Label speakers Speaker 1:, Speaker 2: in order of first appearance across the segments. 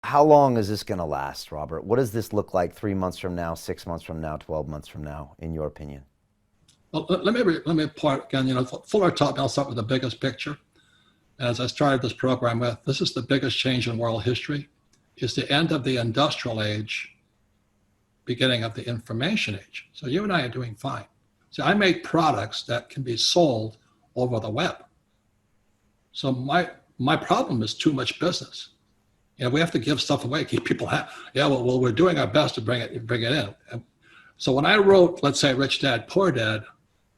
Speaker 1: how long is this going to last, Robert? What does this look like 3 months from now, 6 months from now, 12 months from now, in your opinion?
Speaker 2: Well, let me point again. Fuller taught me. I'll start with the biggest picture. As I started this program with, this is the biggest change in world history. Is the end of the industrial age, beginning of the information age. So you and I are doing fine. So I make products that can be sold over the web. So my problem is too much business. We have to give stuff away, keep people happy. Yeah, well, we're doing our best to bring it in. So when I wrote, let's say, Rich Dad, Poor Dad,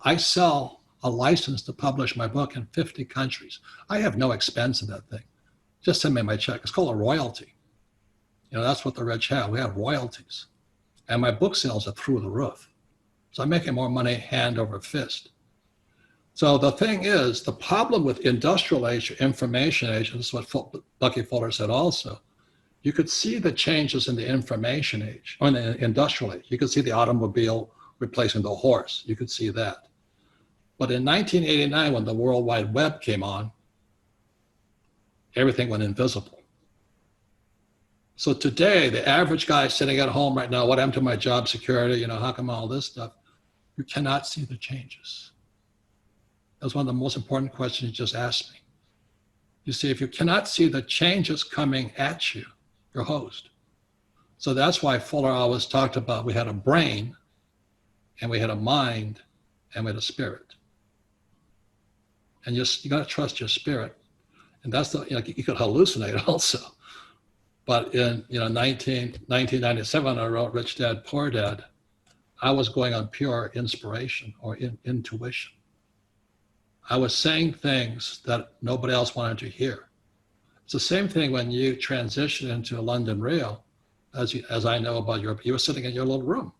Speaker 2: I sell a license to publish my book in 50 countries. I have no expense in that thing. Just send me my check. It's called a royalty. That's what the rich have. We have royalties. And my book sales are through the roof. So I'm making more money hand over fist. So the thing is, the problem with industrial age or information age, and this is what Bucky Fuller said also, you could see the changes in the information age, or in the industrial age. You could see the automobile replacing the horse. You could see that. But in 1989, when the World Wide Web came on, everything went invisible. So today, the average guy sitting at home right now, what happened to my job security? How come all this stuff? You cannot see the changes. That's one of the most important questions you just asked me. You see, if you cannot see the changes coming at you, you're hosed. So that's why Fuller always talked about we had a brain, and we had a mind, and we had a spirit. And you got to trust your spirit. And that's you could hallucinate also. But in 1997, I wrote Rich Dad, Poor Dad. I was going on pure inspiration or intuition. I was saying things that nobody else wanted to hear. It's the same thing when you transition into London Real, as I know about Europe. You were sitting in your little room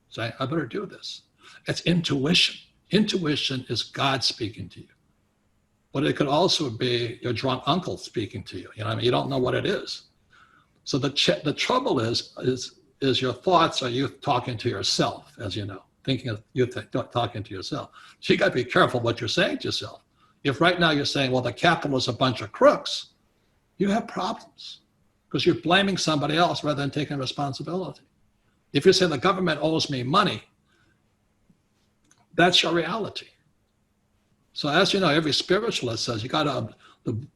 Speaker 2: saying, I better do this. It's intuition. Intuition is God speaking to you. But it could also be your drunk uncle speaking to you. You don't know what it is. So the trouble is your thoughts are you talking to yourself, as you know, talking to yourself. So you got to be careful what you're saying to yourself. If right now you're saying, well, the capitalists are a bunch of crooks, you have problems because you're blaming somebody else rather than taking responsibility. If you say the government owes me money, that's your reality. So as you know, every spiritualist says you got to,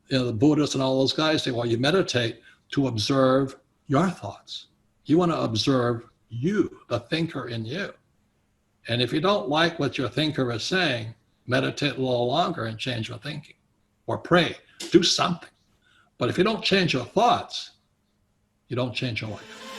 Speaker 2: the Buddhists and all those guys say, well, you meditate to observe your thoughts. You want to observe you, the thinker in you. And if you don't like what your thinker is saying, meditate a little longer and change your thinking, or pray, do something. But if you don't change your thoughts, you don't change your life.